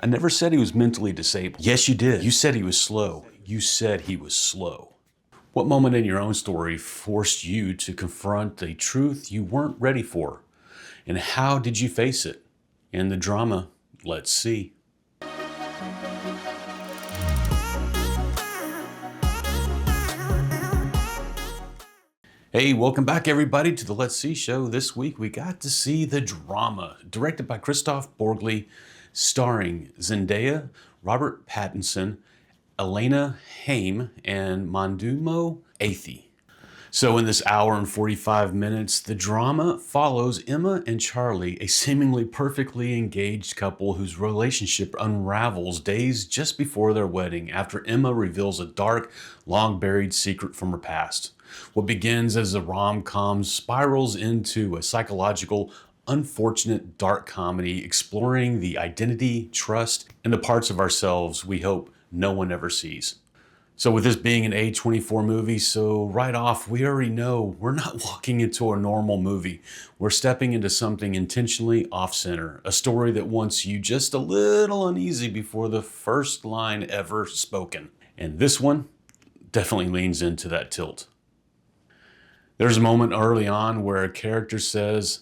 I never said he was mentally disabled. Yes, you did. You said he was slow. You said he was slow. What moment in your own story forced you to confront a truth you weren't ready for? And how did you face it? In the drama, let's see. Hey, welcome back everybody to the Let's See show. This week we got to see The Drama, directed by Christoph Borgli, starring Zendaya, Robert Pattinson, Elena Haim, and Mondumo Athey. So in this hour and 45 minutes, The Drama follows Emma and Charlie, a seemingly perfectly engaged couple whose relationship unravels days just before their wedding after Emma reveals a dark, long-buried secret from her past. What begins as a rom-com spirals into a psychological, unfortunate dark comedy exploring the identity, trust, and the parts of ourselves we hope no one ever sees. So with this being an A24 movie, so right off, we already know we're not walking into a normal movie. We're stepping into something intentionally off-center, a story that wants you just a little uneasy before the first line ever spoken. And this one definitely leans into that tilt. There's a moment early on where a character says,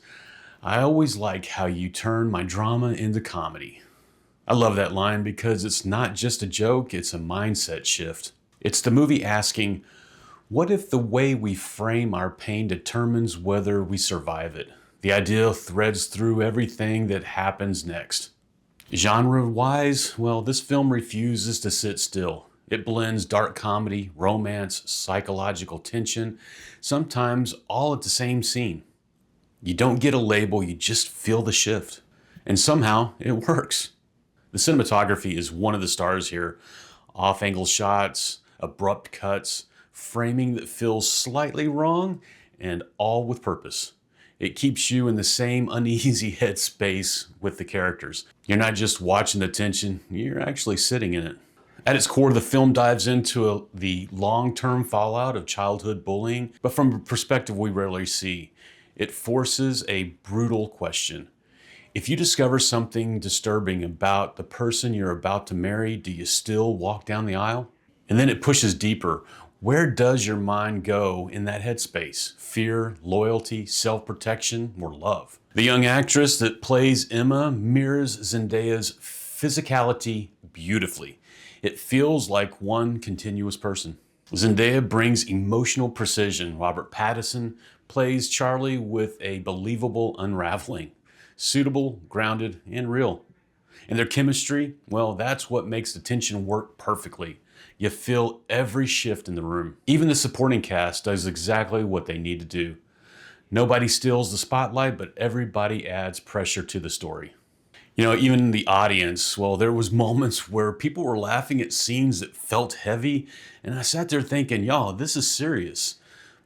"I always like how you turn my drama into comedy." I love that line because it's not just a joke, it's a mindset shift. It's the movie asking, what if the way we frame our pain determines whether we survive it? The idea threads through everything that happens next. Genre-wise, well, this film refuses to sit still. It blends dark comedy, romance, psychological tension, sometimes all at the same scene. You don't get a label, you just feel the shift. And somehow, it works. The cinematography is one of the stars here. Off-angle shots, abrupt cuts, framing that feels slightly wrong, and all with purpose. It keeps you in the same uneasy headspace with the characters. You're not just watching the tension, you're actually sitting in it. At its core, the film dives into the long-term fallout of childhood bullying, but from a perspective we rarely see. It forces a brutal question. If you discover something disturbing about the person you're about to marry, do you still walk down the aisle? And then it pushes deeper. Where does your mind go in that headspace? Fear, loyalty, self-protection, or love? The young actress that plays Emma mirrors Zendaya's physicality beautifully. It feels like one continuous person. Zendaya brings emotional precision. Robert Pattinson plays Charlie with a believable unraveling. Suitable, grounded, and real. And their chemistry, well, that's what makes the tension work perfectly. You feel every shift in the room. Even the supporting cast does exactly what they need to do. Nobody steals the spotlight, but everybody adds pressure to the story. You know, even the audience, well, there was moments where people were laughing at scenes that felt heavy, and I sat there thinking, y'all, this is serious.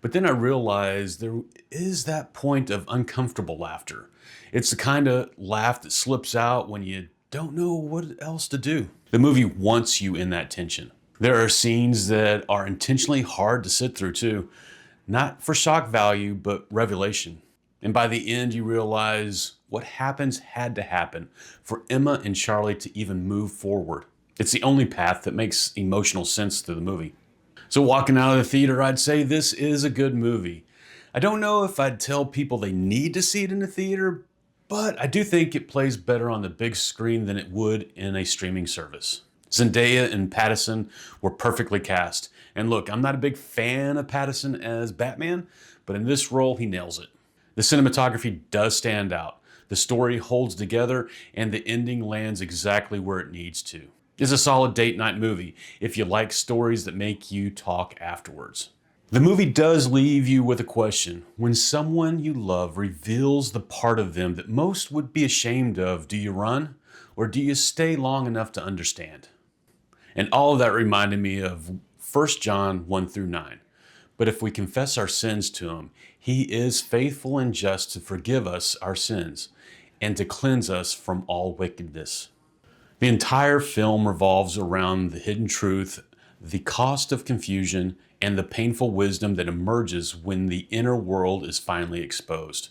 But then I realized there is that point of uncomfortable laughter. It's the kind of laugh that slips out when you don't know what else to do. The movie wants you in that tension. There are scenes that are intentionally hard to sit through too, not for shock value, but revelation. And by the end, you realize what happens had to happen for Emma and Charlie to even move forward. It's the only path that makes emotional sense to the movie. So walking out of the theater, I'd say this is a good movie. I don't know if I'd tell people they need to see it in the theater, but I do think it plays better on the big screen than it would in a streaming service. Zendaya and Pattinson were perfectly cast. And look, I'm not a big fan of Pattinson as Batman, but in this role, he nails it. The cinematography does stand out. The story holds together, and the ending lands exactly where it needs to. It's a solid date night movie if you like stories that make you talk afterwards. The movie does leave you with a question. When someone you love reveals the part of them that most would be ashamed of, do you run or do you stay long enough to understand? And all of that reminded me of 1 John 1 through 9. But if we confess our sins to him, he is faithful and just to forgive us our sins and to cleanse us from all wickedness. The entire film revolves around the hidden truth, the cost of confusion, and the painful wisdom that emerges when the inner world is finally exposed.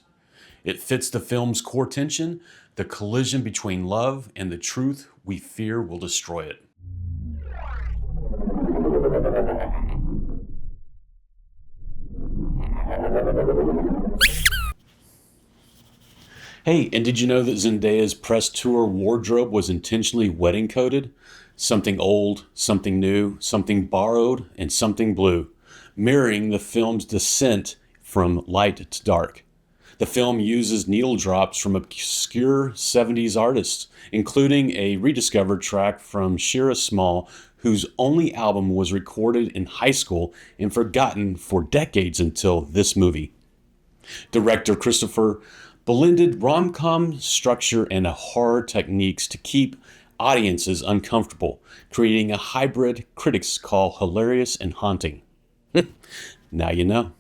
It fits the film's core tension, the collision between love and the truth we fear will destroy it. Hey, and did you know that Zendaya's press tour wardrobe was intentionally wedding coded? Something old, something new, something borrowed, and something blue, mirroring the film's descent from light to dark. The film uses needle drops from obscure 70s artists, including a rediscovered track from Shira Small, whose only album was recorded in high school and forgotten for decades until this movie. Director Christopher blended rom-com structure and horror techniques to keep audiences uncomfortable, creating a hybrid critics call hilarious and haunting. Now you know.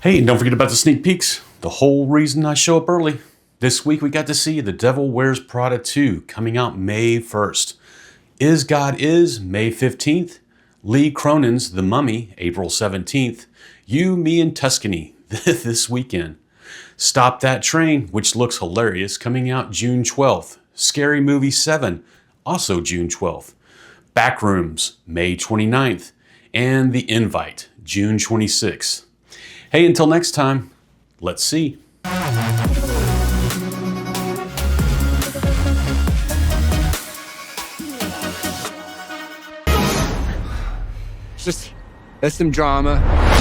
Hey, and don't forget about the sneak peeks. The whole reason I show up early. This week we got to see The Devil Wears Prada 2 coming out May 1st. Is God Is, May 15th. Lee Cronin's The Mummy, April 17th. You, Me, and Tuscany this weekend. Stop That Train, which looks hilarious, coming out June 12th. Scary Movie 7, also June 12th. Backrooms, May 29th. And The Invite, June 26th. Hey, until next time, let's see. There's some drama.